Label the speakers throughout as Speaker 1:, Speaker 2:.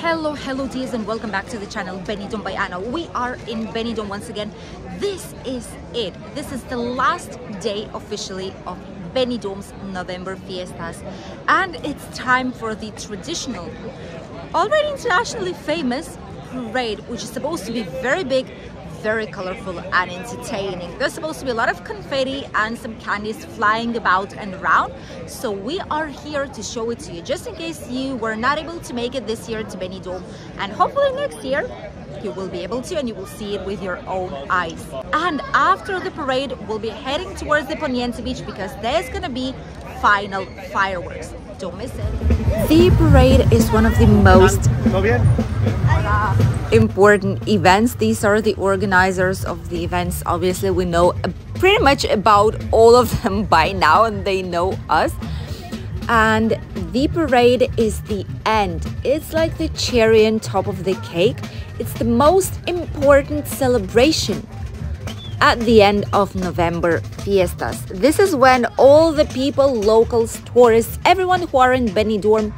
Speaker 1: Hello dears, and welcome back to the channel Benidorm by Anna. We are in Benidorm once again. This is it. This is the last day officially of Benidorm's November fiestas, and it's time for the traditional, already internationally famous parade, which is supposed to be very big, very colorful and entertaining. There's supposed to be a lot of confetti and some candies flying about and around, so we are here to show it to you, just in case you were not able to make it this year to Benidorm, and hopefully next year you will be able to, and you will see it with your own eyes. And after the parade, we'll be heading towards the Levante Beach because there's gonna be final fireworks. Don't miss it. The parade is one of the most important events. These are the organizers of the events. Obviously, we know pretty much about all of them by now, and they know us. And the parade is the end. It's like the cherry on top of the cake. It's the most important celebration at the end of November fiestas. This is when all the people, locals, tourists, everyone who are in Benidorm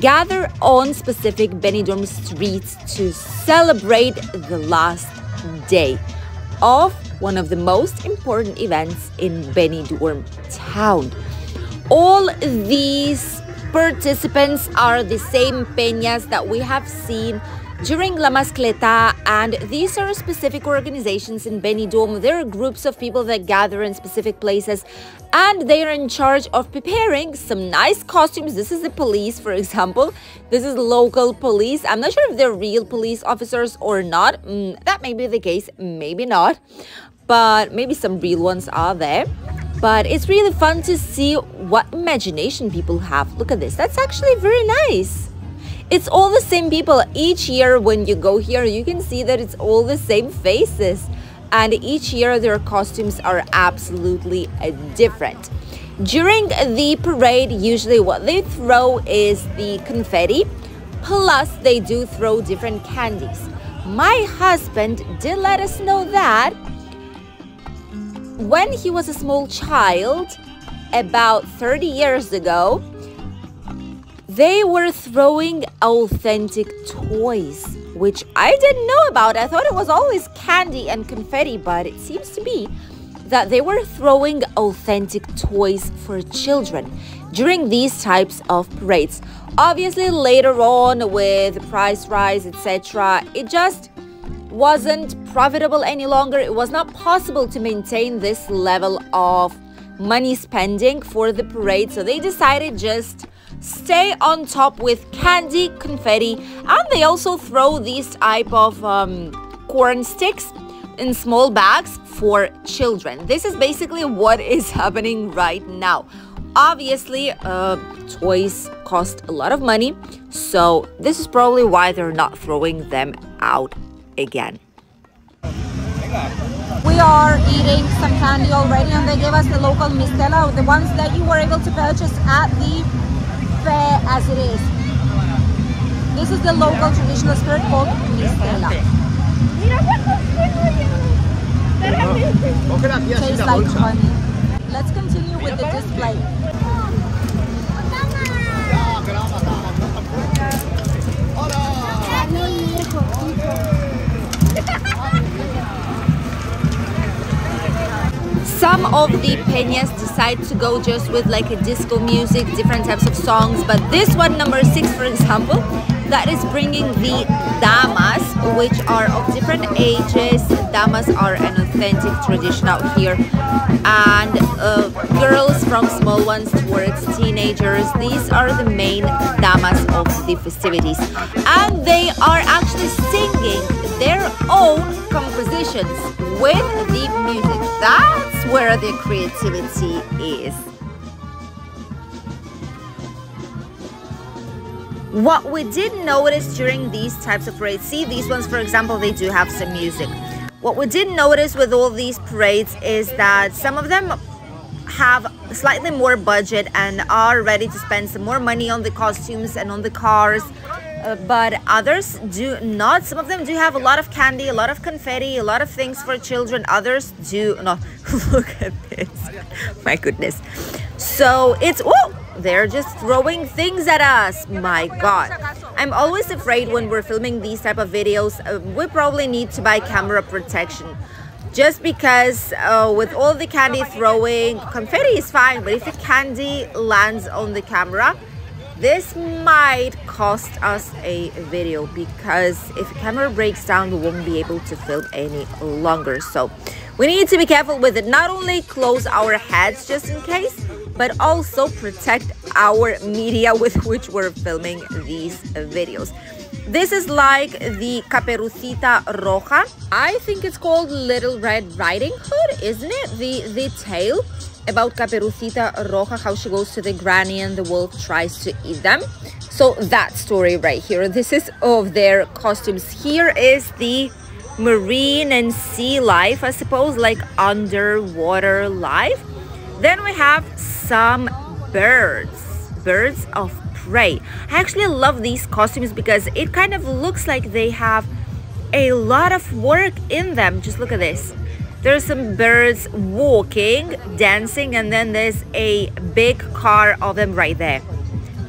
Speaker 1: gather on specific Benidorm streets to celebrate the last day of one of the most important events in Benidorm town. All these participants are the same peñas that we have seen during La Mascleta, and these are specific organizations in Benidorm. There are groups of people that gather in specific places, and they are in charge of preparing some nice costumes. This is the police, for example. This is local police. I'm not sure if they're real police officers or not. That may be the case, maybe not, but maybe some real ones are there. But it's really fun to see what imagination people have. Look at this. That's actually very nice. It's all the same people. Each year when you go here, you can see that it's all the same faces. And each year their costumes are absolutely different. During the parade, usually what they throw is the confetti, plus they do throw different candies. My husband did let us know that when he was a small child, about 30 years ago, they were throwing authentic toys, which I didn't know about. I thought it was always candy and confetti, but it seems to be that they were throwing authentic toys for children during these types of parades. Obviously, later on with the price rise, etc., it just wasn't profitable any longer. It was not possible to maintain this level of money spending for the parade, so they decided just stay on top with candy, confetti, and they also throw these type of corn sticks in small bags for children. This is basically what is happening right now. Obviously, toys cost a lot of money, so this is probably why they're not throwing them out again. We are eating some candy already, and they gave us the local mistela, the ones that you were able to purchase at the fair as it is. This is the local traditional spirit called mistela. Tastes like honey. Let's continue with the display. Some of the peñas decide to go just with like a disco music, different types of songs, but this one, number 6, for example, that is bringing the damas, which are of different ages. Damas are an authentic tradition out here, and girls from small ones towards teenagers. These are the main damas of the festivities, and they are actually singing their own compositions with the music. That's where the creativity is. What we did notice during these types of parades, see these ones, for example, they do have some music. What we did notice with all these parades is that some of them have slightly more budget and are ready to spend some more money on the costumes and on the cars, but others do not. Some of them do have a lot of candy, a lot of confetti, a lot of things for children. Others do not. Look at this, my goodness. So it's They're just throwing things at us. My God. I'm always afraid when we're filming these type of videos, we probably need to buy camera protection. Just because with all the candy throwing, confetti is fine, but if the candy lands on the camera, this might cost us a video, because if the camera breaks down, we won't be able to film any longer. So we need to be careful with it. Not only close our heads just in case, but also protect our media with which we're filming these videos. This is like the Caperucita Roja. I think it's called Little Red Riding Hood, isn't it? The tale about Caperucita Roja, how she goes to the granny and the wolf tries to eat them. So that story right here. This is of their costumes. Here is the marine and sea life, I suppose, like underwater life. Then we have some birds of prey. I actually love these costumes because it kind of looks like they have a lot of work in them. Just look at this. There's some birds walking, dancing, and then there's a big car of them right there.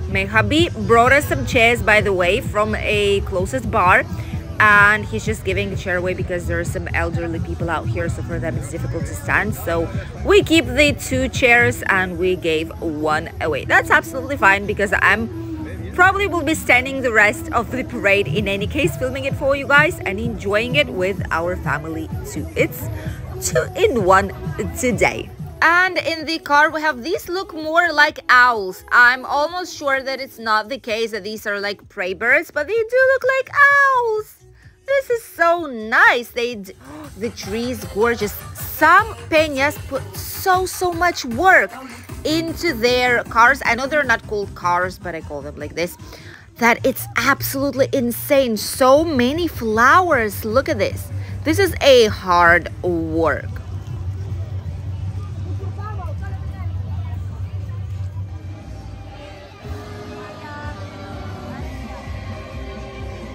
Speaker 1: My hubby brought us some chairs, by the way, from a closest bar, and he's just giving a chair away because there are some elderly people out here, so for them it's difficult to stand. So we keep the 2 chairs and we gave 1 away. That's absolutely fine, because I'm probably will be standing the rest of the parade in any case, filming it for you guys and enjoying it with our family too. It's 2-in-1 today. And in the car we have these look more like owls. I'm almost sure that it's not the case, that these are like prey birds, but they do look like owls. This is so nice. The tree is gorgeous. Some peñas put so much work into their cars. I know they're not called cars, but I call them like this. That it's absolutely insane. So many flowers. Look at this. This is a hard work.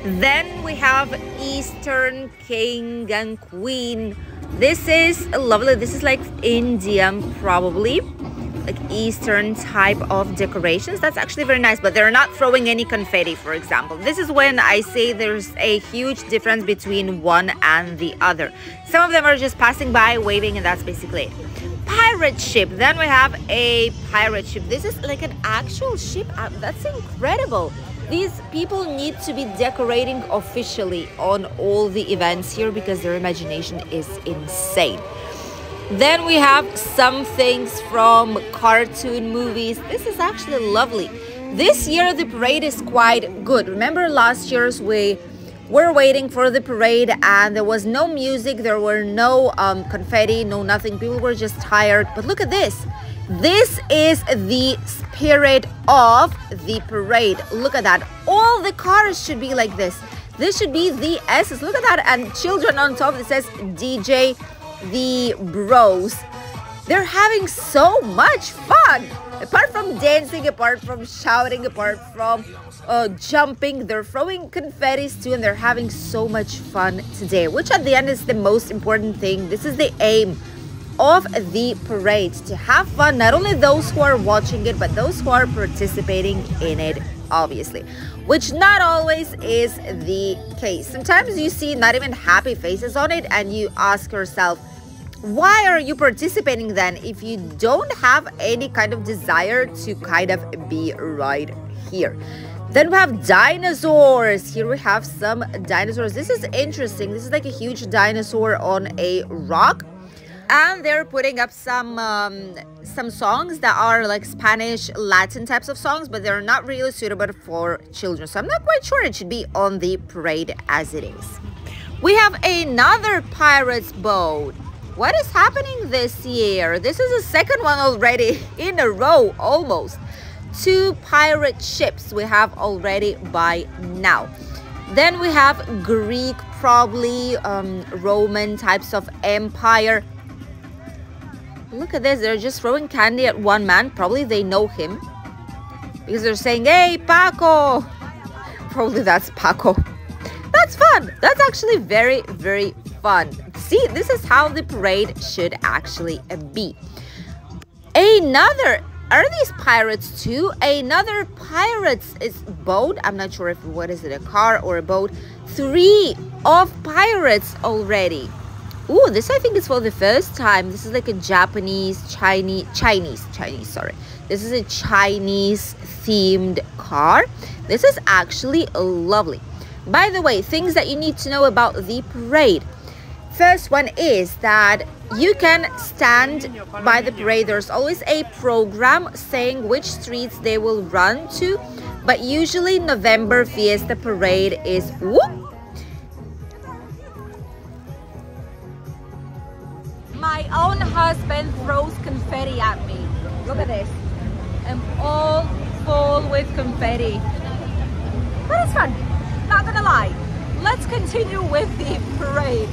Speaker 1: Then we have Eastern King and Queen. This is lovely. This is like Indian, probably. Like Eastern type of decorations. That's actually very nice, but they're not throwing any confetti, for example. This is when I say there's a huge difference between one and the other. Some of them are just passing by, waving, and that's basically it. Pirate ship. Then we have a pirate ship. This is like an actual ship. That's incredible. These people need to be decorating officially on all the events here because their imagination is insane. Then we have some things from cartoon movies. This is actually lovely. This year the parade is quite good. Remember last year's we were waiting for the parade and there was no music, there were no confetti, no nothing. People were just tired. But look at this. This is the spirit of the parade. Look at that. All the cars should be like this. This should be the essence. Look at that. And children on top, it says DJ the Bros. They're having so much fun. Apart from dancing, apart from shouting, apart from jumping, they're throwing confettis too, and they're having so much fun today, which at the end is the most important thing. This is the aim of the parade, to have fun, not only those who are watching it, but those who are participating in it, obviously, which not always is the case. Sometimes you see not even happy faces on it and you ask yourself, why are you participating then if you don't have any kind of desire to kind of be right here? Then we have dinosaurs. Here we have some dinosaurs. This is interesting. This is like a huge dinosaur on a rock. And they're putting up some songs that are like Spanish, Latin types of songs, but they're not really suitable for children. So I'm not quite sure it should be on the parade as it is. We have another pirate's boat. What is happening this year? This is the second one already in a row, almost. 2 pirate ships we have already by now. Then we have Greek, probably Roman types of empire. Look at this, they're just throwing candy at one man. Probably they know him because they're saying, hey, Paco. Probably that's Paco. That's fun. That's actually very, very fun. See, this is how the parade should actually be. Another Are these pirates too? Another pirates is boat. I'm not sure if what is it, a car or a boat. 3 of pirates already. Ooh, this I think is for the first time. This is like a Chinese, sorry. This is a Chinese themed car. This is actually lovely. By the way, things that you need to know about the parade. First one is that you can stand by the parade. There's always a program saying which streets they will run to, but usually November Fiesta Parade is whoop. My own husband throws confetti at me. Look at this. I'm all full with confetti. But it's fun, not gonna lie. Let's continue with the parade.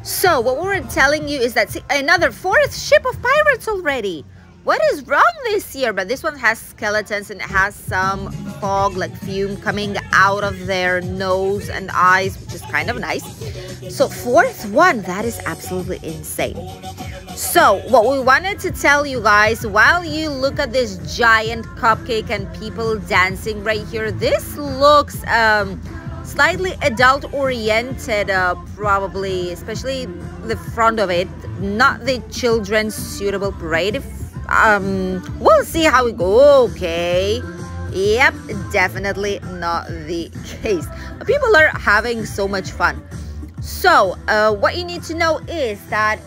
Speaker 1: So what we're telling you is that, see, another 4th ship of pirates already. What is wrong this year? But this one has skeletons and it has some fog, like fume coming out of their nose and eyes, which is kind of nice. So 4th one, that is absolutely insane. So what we wanted to tell you guys, while you look at this giant cupcake and people dancing right here, this looks slightly adult oriented, probably, especially the front of it, not the children's suitable parade. We'll see how we go. Okay, yep, definitely not the case. People are having so much fun. So what you need to know is that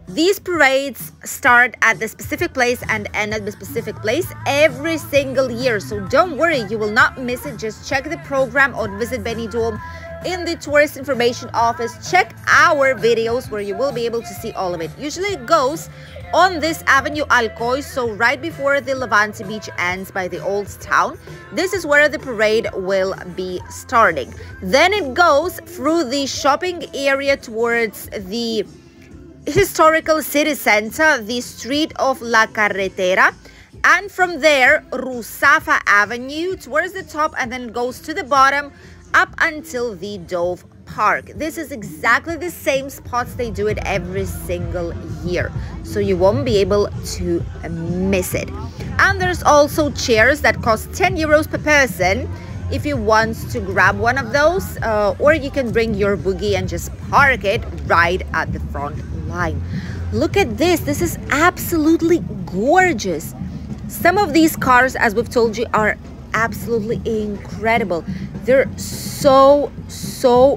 Speaker 1: these parades start at the specific place and end at the specific place every single year. So don't worry, you will not miss it. Just check the program or visit Benidorm in the tourist information office. Check our videos where you will be able to see all of it. Usually it goes on this Avenue Alcoy, so right before the Levante Beach ends by the Old Town. This is where the parade will be starting. Then it goes through the shopping area towards the historical city center, the street of La Carretera, and from there Rusafa Avenue towards the top, and then it goes to the bottom up until the Dove Park. This is exactly the same spots. They do it every single year, so you won't be able to miss it. And there's also chairs that cost 10 euros per person if you want to grab one of those, or you can bring your boogie and just park it right at the front line. Look at this. This is absolutely gorgeous. Some of these cars, as we've told you, are absolutely incredible. They're so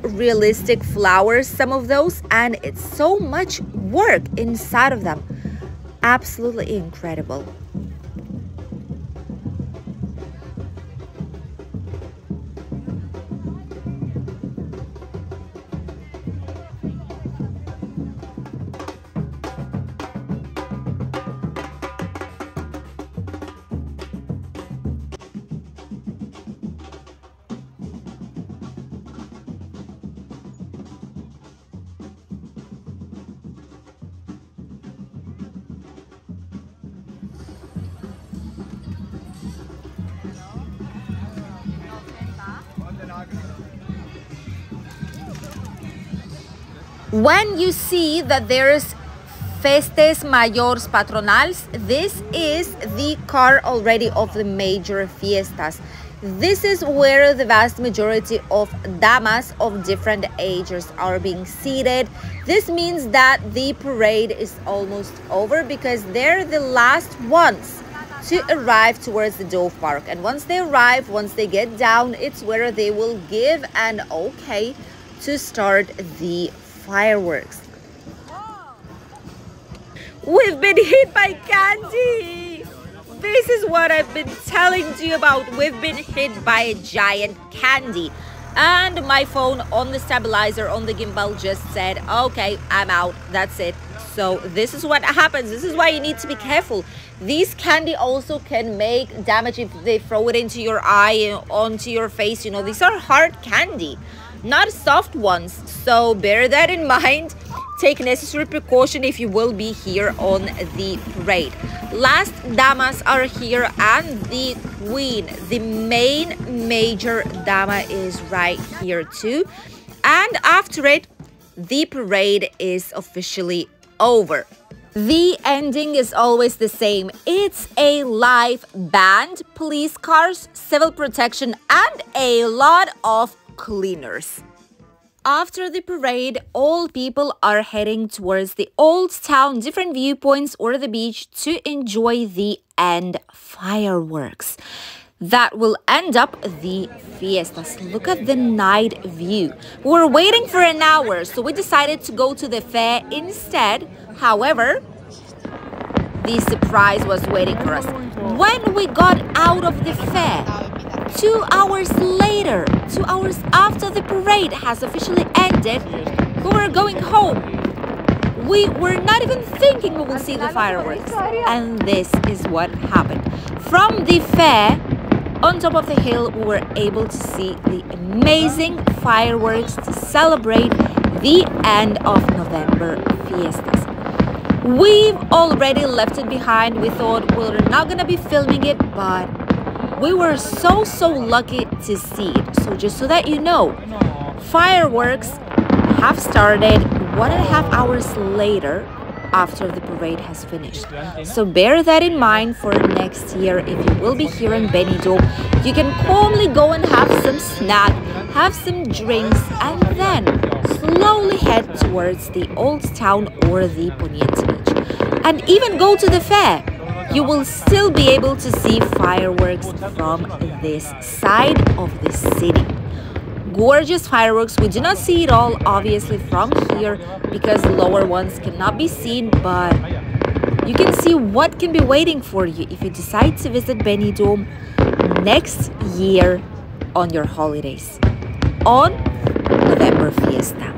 Speaker 1: realistic flowers, some of those, and it's so much work inside of them. Absolutely incredible. When you see that there's Festes Mayores Patronals, this is the car already of the major fiestas. This is where the vast majority of damas of different ages are being seated. This means that the parade is almost over because they're the last ones to arrive towards the Dove Park. And once they arrive, once they get down, it's where they will give an okay to start the fireworks. We've been hit by candy. This is what I've been telling you about. We've been hit by a giant candy. And my phone on the stabilizer on the gimbal just said, okay, I'm out. That's it. So this is what happens. This is why you need to be careful. These candy also can make damage if they throw it into your eye, onto your face. You know, these are hard candy, not soft ones. So bear that in mind. Take necessary precaution if you will be here on the parade. Last damas are here, and the queen, the main major dama, is right here too. And after it, the parade is officially over. The ending is always the same. It's a live band, police cars, civil protection, and a lot of cleaners. After the parade, all people are heading towards the old town, different viewpoints, or the beach to enjoy the end fireworks. That will end up the fiestas. Look at the night view. We were waiting for an hour, so we decided to go to the fair instead. However, the surprise was waiting for us. When we got out of the fair, 2 hours later, 2 hours after the parade has officially ended, we were going home. We were not even thinking we will see the fireworks. And this is what happened. From the fair, on top of the hill, we were able to see the amazing fireworks to celebrate the end of November fiestas. We've already left it behind. We thought we were not going to be filming it, but we were so lucky to see it. So just so that you know, fireworks have started 1.5 hours later after the parade has finished. So bear that in mind for next year. If you will be here in Benidorm, you can calmly go and have some snack, have some drinks, and then slowly head towards the old town or the Poniente Beach. And even go to the fair. You will still be able to see fireworks from this side of the city. Gorgeous fireworks. We do not see it all, obviously, from here because the lower ones cannot be seen, but you can see what can be waiting for you if you decide to visit Benidorm next year on your holidays on November Fiesta.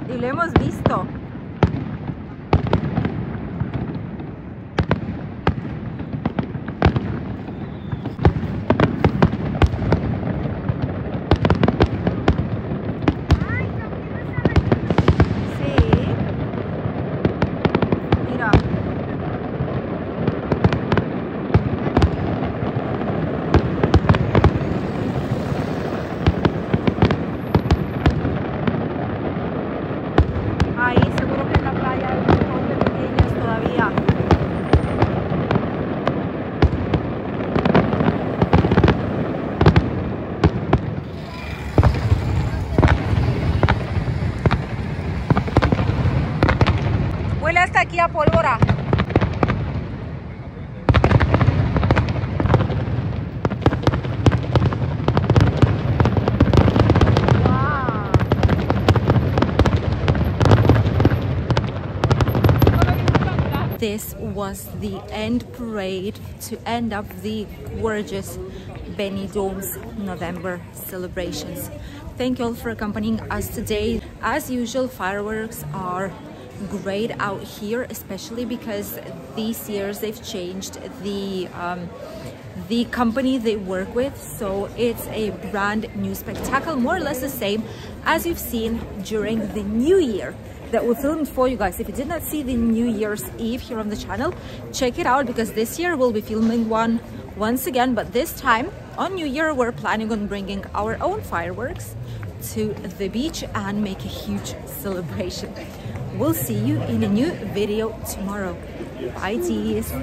Speaker 1: Y lo hemos visto. this was the end parade to end up the gorgeous Benidorm's November celebrations. Thank you all for accompanying us today. As usual, fireworks are great out here, especially because these years they've changed the company they work with, so it's a brand new spectacle, more or less the same as you've seen during the New Year that we filmed for you guys. If you did not see the New Year's Eve here on the channel, check it out, because this year we'll be filming one once again, but this time on New Year we're planning on bringing our own fireworks to the beach and make a huge celebration. We'll see you in a new video tomorrow. Bye, teas.